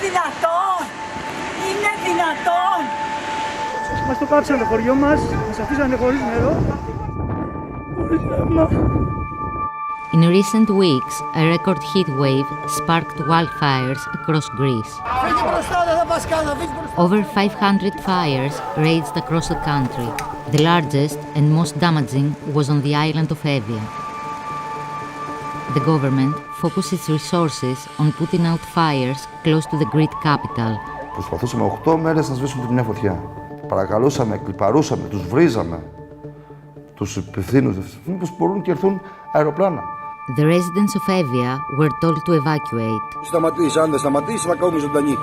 δυνατόν! Είναι δυνατόν! Μας το κάψανε το χωριό μας, μας αφήσανε χωρίς νερό, χωρίς αίμα. In recent weeks, a record heat wave sparked wildfires across Greece. Over 500 fires raged across the country. The largest and most damaging was on the island of Evia. The government focused its resources on putting out fires close to the Greek capital. Προσπαθούσαμε 8 μέρες να σβήσουμε την μια φωτιά. Παρακαλούσαμε, κλιπαρούσαμε, τους βρίζαμε, τους υπευθύνους, μήπως μπορούν και έρθουν αεροπλάνα. The residents of Evia were told to evacuate. Σταματήσει, αν δεν σταματήσει, θα καούμε ζωντανοί.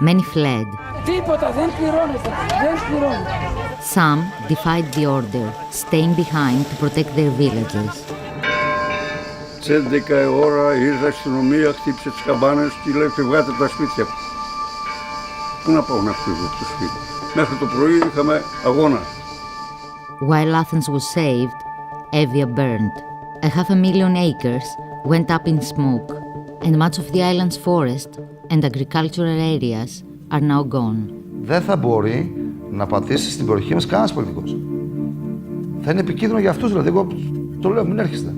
Many fled. Τίποτα, δεν πληρώνεται, δεν πληρώνεται. Some defied the order, staying behind to protect their villages. Σε 11 η ώρα ήρθε η αστυνομία, χτύπησε τις καμπάνες και λέει φυγάτε από τα σπίτια. Πού να πάω να φύγω από το σπίτι. Μέχρι το πρωί είχαμε αγώνα. While Athens was saved, Evia burned. 500,000 acres went up in smoke, and much of the island's forest and agricultural areas are now gone. Δεν θα μπορεί να πατήσει στην περιοχή μας κανένας πολιτικός. Θα είναι επικίνδυνο για αυτούς, δηλαδή, εγώ το λέω, μην έρχεστε.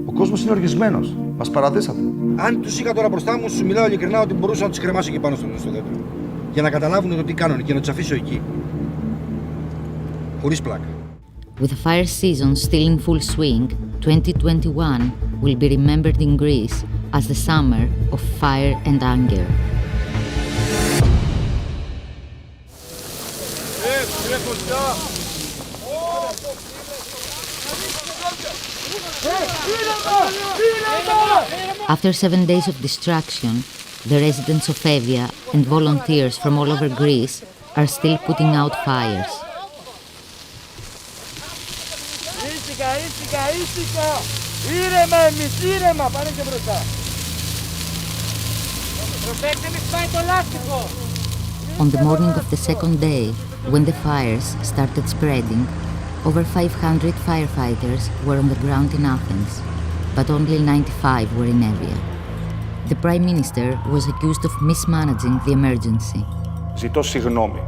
Ο κόσμος είναι οργισμένος. Μας παρατήσατε. Αν τους είχα τώρα μπροστά μου, σου μιλάω ειλικρινά ότι μπορούσα να τους κρεμάσω εκεί πάνω στο δέντρο. Για να καταλάβουν το τι κάνουν και να τους αφήσω εκεί. Χωρίς πλάκα. With the fire season still in full swing, 2021 will be remembered in Greece as the summer of fire and anger. After 7 days of destruction, the residents of Evia and volunteers from all over Greece are still putting out fires. Ήσυχα, ήρεμα εμείς, ήρεμα, πάνε και μπροστά. Προσέξτε, μη σπάει το λάστιχο. On the morning of the second day, when the fires started spreading, over 500 firefighters were on the ground in Athens, but only 95 were in Evia. The Prime Minister was accused of mismanaging the emergency. Ζητώ συγγνώμη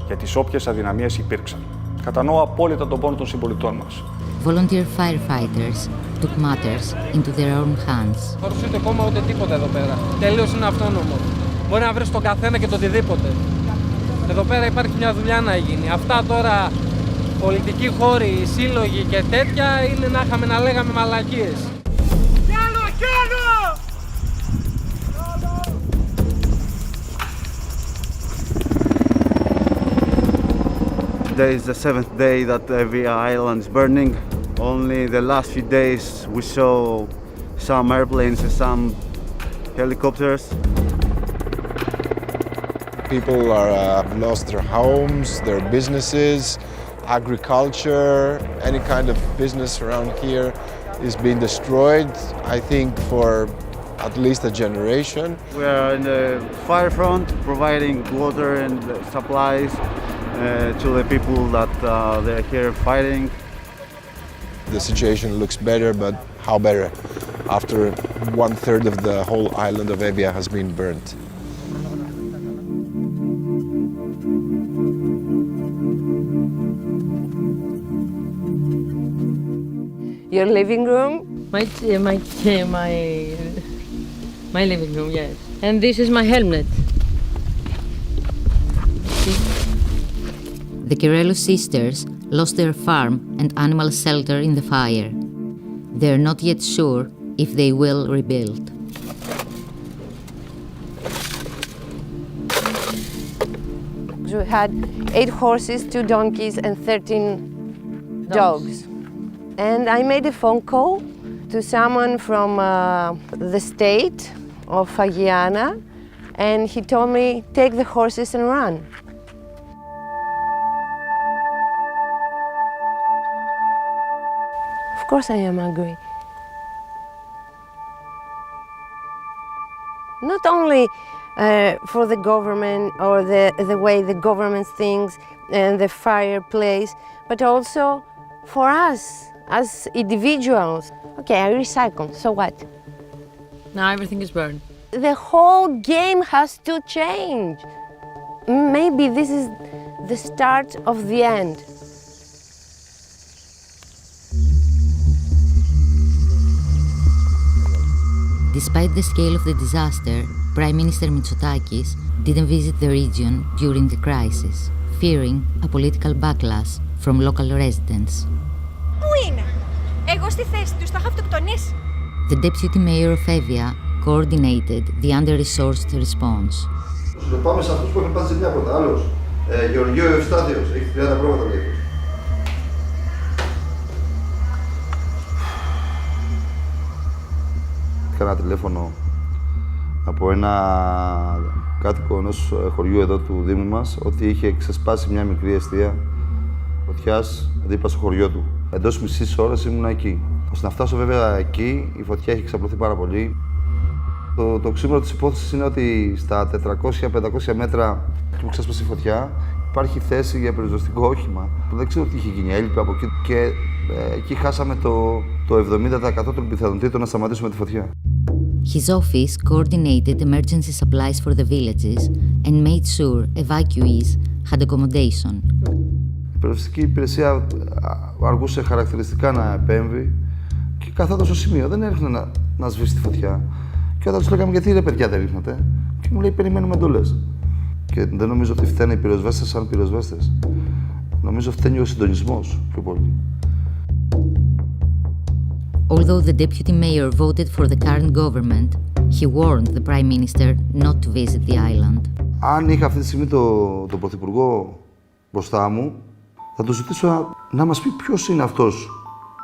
για τις όποιες αδυναμίες υπήρξαν. Κατανοώ απόλυτα τον πόνο των συμπολιτών μας. Volunteer firefighters took matters into their own hands. Δεν παρουσιάζει ούτε κόμμα ούτε τίποτα εδώ πέρα. Τελείως είναι αυτόνομο. Μπορεί να βρει τον καθένα και το οτιδήποτε. Εδώ πέρα υπάρχει μια δουλειά να γίνει. Αυτά τώρα πολιτικοί χώροι, σύλλογοι και τέτοια είναι να είχαμε να λέγαμε μαλακίες. Today is the 7th day that Evia Island is burning. Only the last few days we saw some airplanes and some helicopters. People have lost their homes, their businesses, agriculture, any kind of business around here is being destroyed, I think, for at least a generation. We are in the fire front, providing water and supplies to the people that they're here fighting. The situation looks better, but how better after 1/3 of the whole island of Evia has been burnt. Your living room? My living room, yes. And this is my helmet. The Kerelos sisters lost their farm and animal shelter in the fire. They are not yet sure if they will rebuild. We had 8 horses, 2 donkeys, and 13 dogs. And I made a phone call to someone from the state of Agiana, and he told me, take the horses and run. Of course I am angry. Not only for the government or the way the government thinks and the fireplace, but also for us as individuals. Okay, I recycle, so what? Now everything is burned. The whole game has to change. Maybe this is the start of the end. Despite the scale of the disaster, Prime Minister Mitsotakis didn't visit the region during the crisis, fearing a political backlash from local residents. Πού είναι? Εγώ στη θέση τους θα είχα αυτοκτονήσει. The deputy mayor of Evia coordinated the under-resourced response. Πάμε σε αυτούς που έχουν πάθει σε μια πρώτα. Άλλος, Γεωργίου Ευστάθιος, έχει 30 πρόβατα λέει. Είχα ένα τηλέφωνο από ένα κάτοικο ενός χωριού εδώ του Δήμου μας ότι είχε ξεσπάσει μια μικρή εστία φωτιάς δίπλα στο χωριό του. Εντός μισής ώρας ήμουν εκεί. Ώστε να φτάσω βέβαια εκεί, η φωτιά έχει εξαπλωθεί πάρα πολύ. Το οξύμορο της υπόθεσης είναι ότι στα 400-500 μέτρα που ξέσπασε η φωτιά υπάρχει θέση για πυροσβεστικό όχημα. Δεν ξέρω τι είχε γίνει, έλειπε από εκεί και εκεί χάσαμε το 70% των πιθανότητων να σταματήσουμε τη φωτιά. His office coordinated emergency supplies for the villages and made sure evacuees had accommodation. Η πυροσβεστική υπηρεσία αργούσε χαρακτηριστικά να επέμβει και καθόταν στο σημείο. Δεν έρχεται να σβήσει τη φωτιά. Και όταν τους λέγαμε γιατί ρε παιδιά δεν ρίχνατε, και μου λέει περιμένουμε εντολές. Και δεν νομίζω ότι φταίνε οι πυροσβέστες σαν πυροσβέστες. Νομίζω φταίνει ο συντονισμός πιο πολύ. Although the deputy mayor voted for the current government, he warned the prime minister not to visit the island. Αν είχα αυτή τη στιγμή τον πρωθυπουργό μπροστά μου, θα του ζητήσω να μας πει ποιος είναι αυτός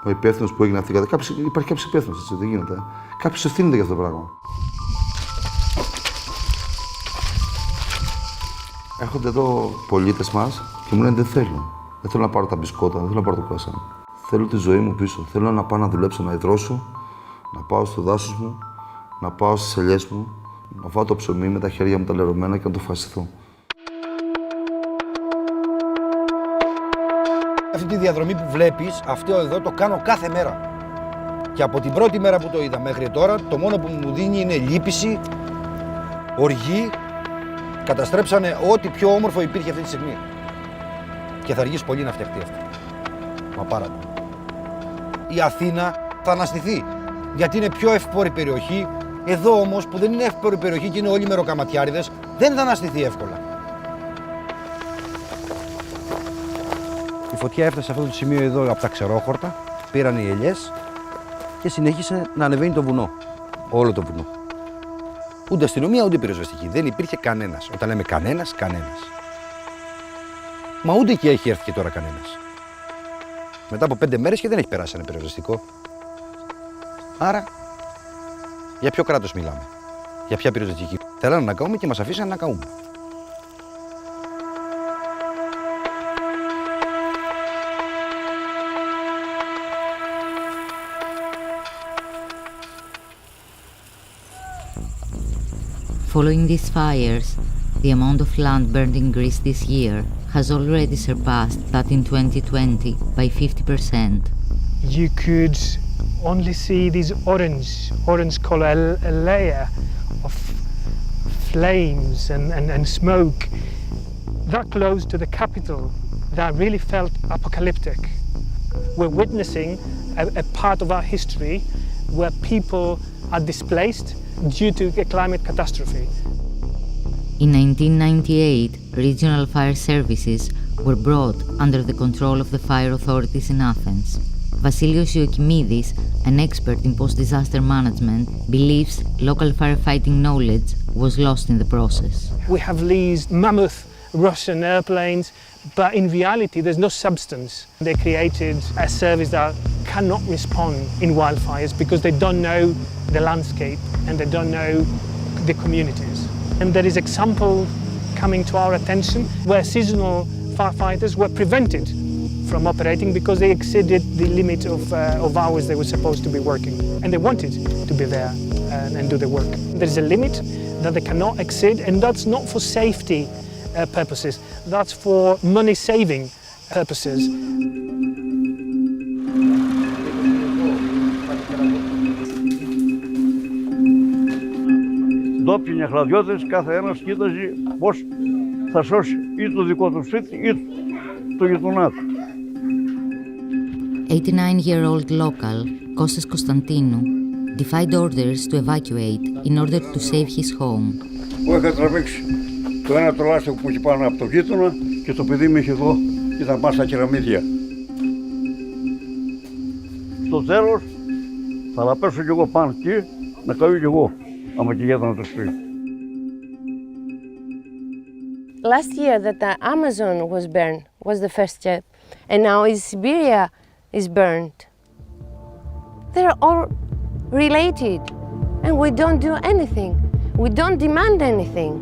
ο υπεύθυνος που έγινε αυτή η κατάσταση. Υπάρχει κάποιος υπεύθυνος, έτσι, δεν γίνεται. Κάποιος ευθύνεται για αυτό το πράγμα. Έρχονται εδώ πολίτες μας και μου λένε δεν θέλω. Δεν θέλω να πάρω τα μπισκότα, δεν θέλω να πάρω το κρασάν. Θέλω τη ζωή μου πίσω. Θέλω να πάω να δουλέψω, να ιδρώσω, να πάω στο δάσος μου, να πάω στις ελιές μου, να φάω το ψωμί με τα χέρια μου τα λερωμένα και να το φασιστώ. Αυτή τη διαδρομή που βλέπεις, αυτό εδώ το κάνω κάθε μέρα. Και από την πρώτη μέρα που το είδα μέχρι τώρα, το μόνο που μου δίνει είναι λύπηση, οργή. Καταστρέψανε ό,τι πιο όμορφο υπήρχε αυτή τη στιγμή. Και θα αργήσει πολύ να φτιαχτεί αυτό. Μα πάρα πολύ. Η Αθήνα θα αναστηθεί, γιατί είναι πιο εύπορη περιοχή. Εδώ όμως που δεν είναι εύπορη περιοχή και είναι όλοι μεροκαματιάριδες, δεν θα αναστηθεί εύκολα. Η φωτιά έφτασε σε αυτό το σημείο εδώ από τα ξερόχορτα, πήραν οι ελιές και συνέχισε να ανεβαίνει το βουνό. Όλο το βουνό. Ούτε αστυνομία ούτε πυροσβεστική. Δεν υπήρχε κανένας. Όταν λέμε κανένας, κανένας. Μα ούτε και έχει έρθει και τώρα κανένας. Μετά από 5 μέρες και δεν έχει περάσει ένα πυροσβεστικό. Άρα, για ποιο κράτος μιλάμε? Για ποια πυροσβεστική? Θέλανε να καούμε και μας αφήσανε να καούμε. Following these fires, the amount of land burned in Greece this year has already surpassed that in 2020 by 50%. You could only see this orange color, a layer of flames and smoke that close to the capital that really felt apocalyptic. We're witnessing a part of our history where people are displaced due to a climate catastrophe. In 1998, regional fire services were brought under the control of the fire authorities in Athens. Vasilios Ioakimidis, an expert in post-disaster management, believes local firefighting knowledge was lost in the process. We have leased mammoth Russian airplanes, but in reality there's no substance. They created a service that cannot respond in wildfires because they don't know the landscape and they don't know the communities. And there is example coming to our attention where seasonal firefighters were prevented from operating because they exceeded the limit of hours they were supposed to be working. And they wanted to be there and do the work. There is a limit that they cannot exceed, and that's not for safety purposes, that's for money-saving purposes. όποιοι νιαχλαδιώτες, κάθε ένας κοίταζε πώς θα σώσει ή το δικό του σπίτι ή το γειτονά του. 89-year-old local Kostas Konstantinou defied orders to evacuate in order to save his home. Εγώ είχα τραβήξει το ένα τρολάστιχο που είχε πάνω από το γείτονα και το παιδί μου είχε εδώ, ήταν πάνω στα κεραμίδια. Στο τέλος θα τα πέσω κι εγώ πάνω εκεί, να καώ κι εγώ, άμα και γέτανα το σπίτι. Last year that the Amazon was burned was the first step, and now is Siberia is burned. They're all related, and we don't do anything. We don't demand anything.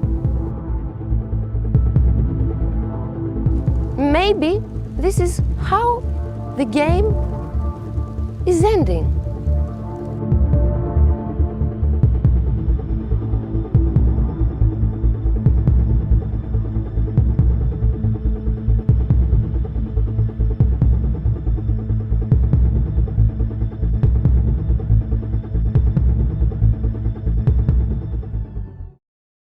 Maybe this is how the game is ending.